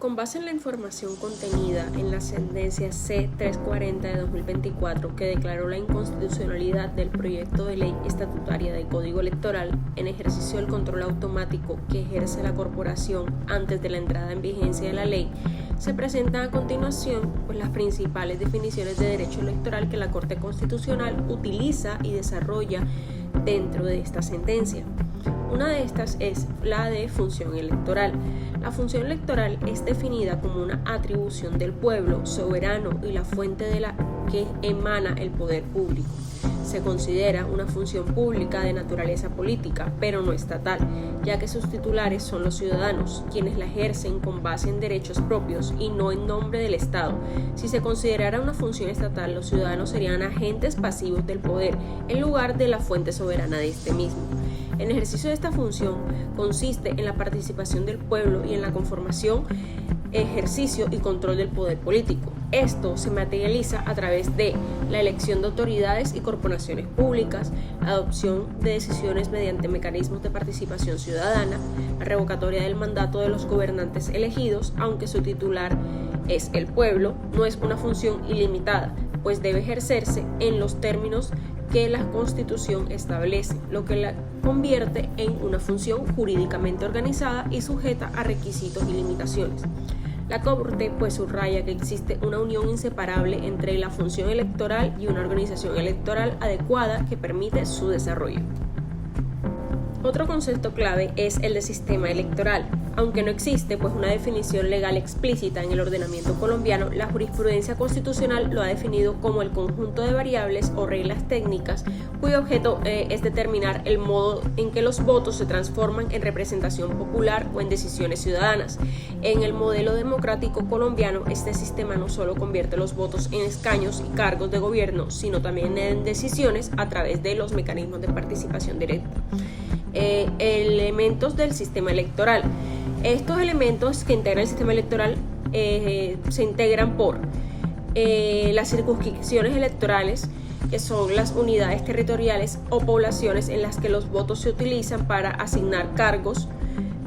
Con base en la información contenida en la sentencia C-340 de 2024, que declaró la inconstitucionalidad del proyecto de ley estatutaria del Código Electoral en ejercicio del control automático que ejerce la corporación antes de la entrada en vigencia de la ley, se presentan a continuación las principales definiciones de derecho electoral que la Corte Constitucional utiliza y desarrolla dentro de esta sentencia. Una de estas es la de función electoral. La función electoral es definida como una atribución del pueblo soberano y la fuente de la que emana el poder público. Se considera una función pública de naturaleza política, pero no estatal, ya que sus titulares son los ciudadanos, quienes la ejercen con base en derechos propios y no en nombre del Estado. Si se considerara una función estatal, los ciudadanos serían agentes pasivos del poder, en lugar de la fuente soberana de este mismo. El ejercicio de esta función consiste en la participación del pueblo y en la conformación, ejercicio y control del poder político. Esto se materializa a través de la elección de autoridades y corporaciones públicas, la adopción de decisiones mediante mecanismos de participación ciudadana, la revocatoria del mandato de los gobernantes elegidos, aunque su titular es el pueblo. No es una función ilimitada, pues debe ejercerse en los términos que la Constitución establece, lo que la convierte en una función jurídicamente organizada y sujeta a requisitos y limitaciones. La Corte subraya que existe una unión inseparable entre la función electoral y una organización electoral adecuada que permite su desarrollo. Otro concepto clave es el de sistema electoral. Aunque no existe una definición legal explícita en el ordenamiento colombiano, la jurisprudencia constitucional lo ha definido como el conjunto de variables o reglas técnicas cuyo objeto es determinar el modo en que los votos se transforman en representación popular o en decisiones ciudadanas. En el modelo democrático colombiano, este sistema no solo convierte los votos en escaños y cargos de gobierno, sino también en decisiones a través de los mecanismos de participación directa. Elementos del sistema electoral. Estos elementos que integran el sistema electoral se integran por las circunscripciones electorales, que son las unidades territoriales o poblaciones en las que los votos se utilizan para asignar cargos.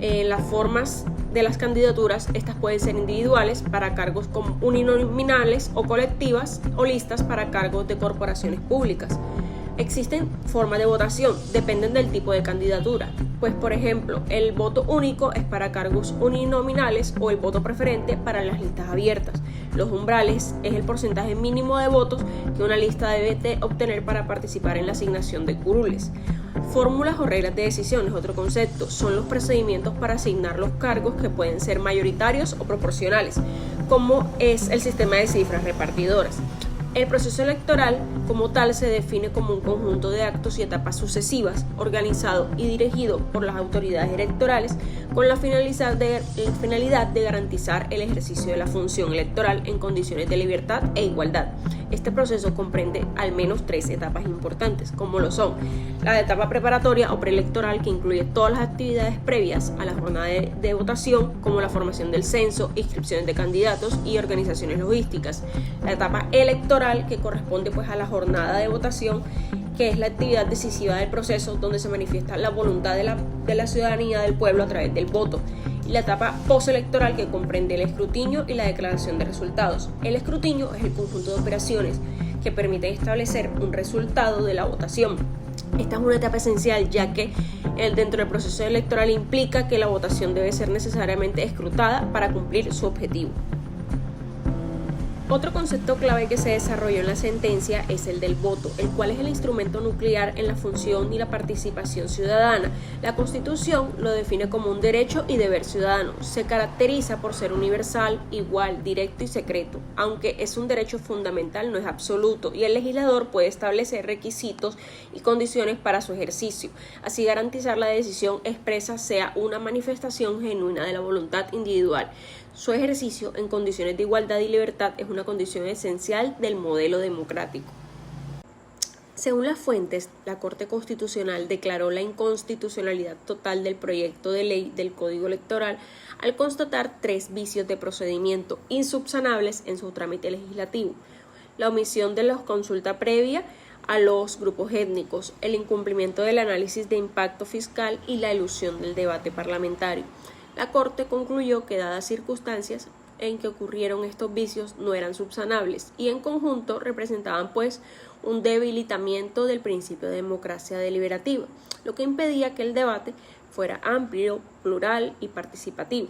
Las formas de las candidaturas, estas pueden ser individuales para cargos uninominales o colectivas, o listas para cargos de corporaciones públicas. Existen formas de votación, dependen del tipo de candidatura. Por ejemplo, el voto único es para cargos uninominales o el voto preferente para las listas abiertas. Los umbrales es el porcentaje mínimo de votos que una lista debe obtener para participar en la asignación de curules. Fórmulas o reglas de decisión es otro concepto. Son los procedimientos para asignar los cargos que pueden ser mayoritarios o proporcionales, como es el sistema de cifras repartidoras. El proceso electoral como tal se define como un conjunto de actos y etapas sucesivas, organizado y dirigido por las autoridades electorales con la finalidad de garantizar el ejercicio de la función electoral en condiciones de libertad e igualdad. Este proceso comprende al menos 3 etapas importantes, como lo son la etapa preparatoria o preelectoral, que incluye todas las actividades previas a la jornada de votación, como la formación del censo, inscripciones de candidatos y organizaciones logísticas. La etapa electoral, que corresponde a la jornada de votación, que es la actividad decisiva del proceso donde se manifiesta la voluntad de la ciudadanía del pueblo a través del voto. Y la etapa postelectoral, que comprende el escrutinio y la declaración de resultados. El escrutinio es el conjunto de operaciones que permiten establecer un resultado de la votación. Esta es una etapa esencial, ya que dentro del proceso electoral implica que la votación debe ser necesariamente escrutada para cumplir su objetivo. Otro concepto clave que se desarrolló en la sentencia es el del voto, el cual es el instrumento nuclear en la función y la participación ciudadana. La Constitución lo define como un derecho y deber ciudadano. Se caracteriza por ser universal, igual, directo y secreto. Aunque es un derecho fundamental, no es absoluto, y el legislador puede establecer requisitos y condiciones para su ejercicio, así garantizar la decisión expresa sea una manifestación genuina de la voluntad individual. Su ejercicio en condiciones de igualdad y libertad es una condición esencial del modelo democrático. Según las fuentes, la Corte Constitucional declaró la inconstitucionalidad total del proyecto de ley del Código Electoral al constatar 3 vicios de procedimiento insubsanables en su trámite legislativo: la omisión de la consulta previa a los grupos étnicos, el incumplimiento del análisis de impacto fiscal y la elusión del debate parlamentario. La Corte concluyó que dadas circunstancias en que ocurrieron estos vicios no eran subsanables y en conjunto representaban pues un debilitamiento del principio de democracia deliberativa, lo que impedía que el debate fuera amplio, plural y participativo.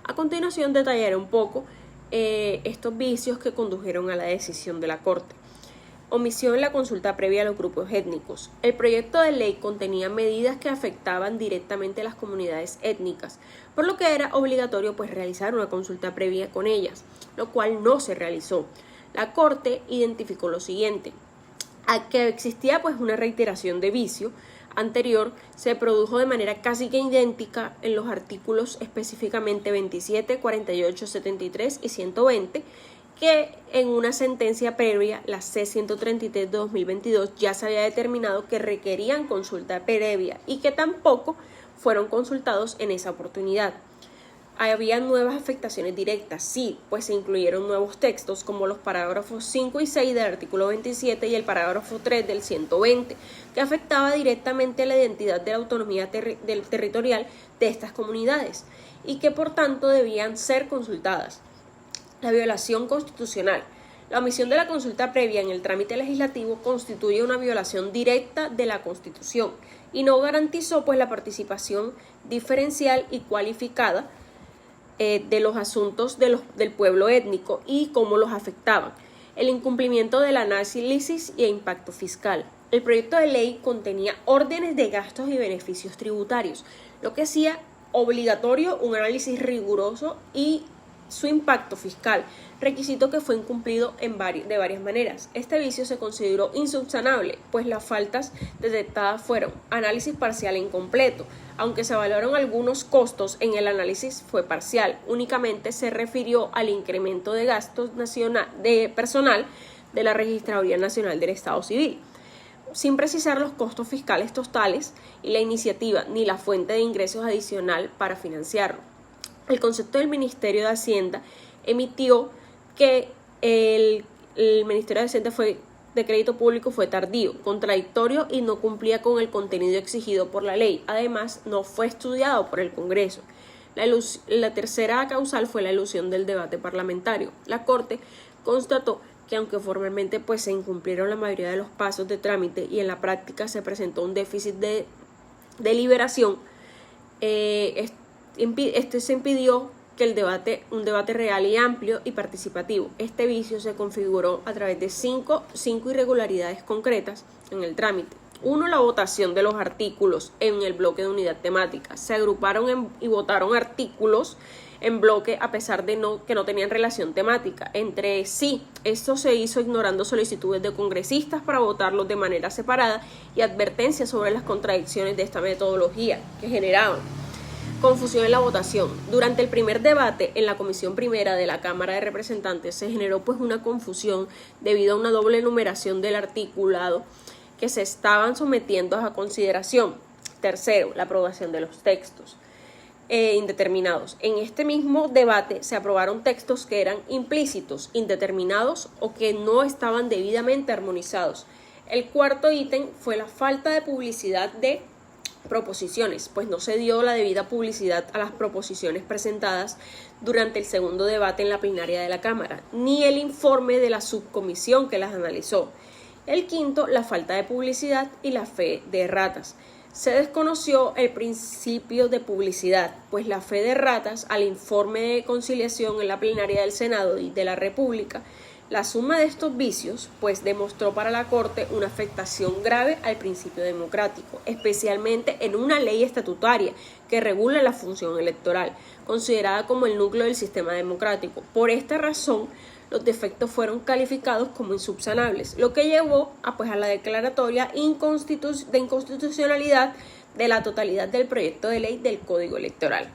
A continuación detallaré un poco estos vicios que condujeron a la decisión de la Corte. Omisión en la consulta previa a los grupos étnicos. El proyecto de ley contenía medidas que afectaban directamente a las comunidades étnicas, por lo que era obligatorio pues realizar una consulta previa con ellas, lo cual no se realizó. La Corte identificó lo siguiente: a que existía pues una reiteración de vicio anterior se produjo de manera casi que idéntica en los artículos específicamente 27, 48, 73 y 120, que en una sentencia previa, la C-133 de 2022, ya se había determinado que requerían consulta previa y que tampoco fueron consultados en esa oportunidad. Había nuevas afectaciones directas, sí, pues se incluyeron nuevos textos como los parágrafos 5 y 6 del artículo 27 y el parágrafo 3 del 120, que afectaba directamente la identidad de la autonomía territorial de estas comunidades y que por tanto debían ser consultadas. La violación constitucional. La omisión de la consulta previa en el trámite legislativo constituye una violación directa de la Constitución y no garantizó pues la participación diferencial y cualificada de los asuntos del pueblo étnico y cómo los afectaban. El incumplimiento del análisis y impacto fiscal. El proyecto de ley contenía órdenes de gastos y beneficios tributarios, lo que hacía obligatorio un análisis riguroso y su impacto fiscal, requisito que fue incumplido de varias maneras. Este vicio se consideró insubsanable, pues las faltas detectadas fueron análisis parcial e incompleto. Aunque se valoraron algunos costos, en el análisis fue parcial, únicamente se refirió al incremento de gastos de personal de la Registraduría Nacional del Estado Civil, sin precisar los costos fiscales totales y la iniciativa ni la fuente de ingresos adicional para financiarlo. El concepto del Ministerio de Hacienda emitió que el Ministerio de Hacienda de Crédito Público fue tardío, contradictorio y no cumplía con el contenido exigido por la ley. Además, no fue estudiado por el Congreso. La tercera causal fue la elusión del debate parlamentario. La Corte constató que aunque formalmente pues se incumplieron la mayoría de los pasos de trámite y en la práctica se presentó un déficit de deliberación, este se impidió que un debate real y amplio y participativo. Este vicio se configuró a través de cinco irregularidades concretas en el trámite. 1. La votación de los artículos en el bloque de unidad temática. Se agruparon y votaron artículos en bloque a pesar de que no tenían relación temática entre sí. Esto se hizo ignorando solicitudes de congresistas para votarlos de manera separada y advertencias sobre las contradicciones de esta metodología que generaban confusión en la votación. Durante el primer debate en la Comisión Primera de la Cámara de Representantes se generó pues una confusión debido a una doble numeración del articulado que se estaban sometiendo a consideración. Tercero, la aprobación de los textos indeterminados. En este mismo debate se aprobaron textos que eran implícitos, indeterminados o que no estaban debidamente armonizados. El cuarto ítem fue la falta de publicidad de proposiciones, pues no se dio la debida publicidad a las proposiciones presentadas durante el segundo debate en la plenaria de la Cámara, ni el informe de la subcomisión que las analizó. El quinto, la falta de publicidad y la fe de erratas. Se desconoció el principio de publicidad, pues la fe de erratas al informe de conciliación en la plenaria del Senado y de la República. La suma de estos vicios, pues, demostró para la Corte una afectación grave al principio democrático, especialmente en una ley estatutaria que regula la función electoral, considerada como el núcleo del sistema democrático. Por esta razón, los defectos fueron calificados como insubsanables, lo que llevó a la declaratoria de inconstitucionalidad de la totalidad del proyecto de ley del Código Electoral.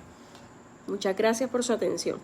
Muchas gracias por su atención.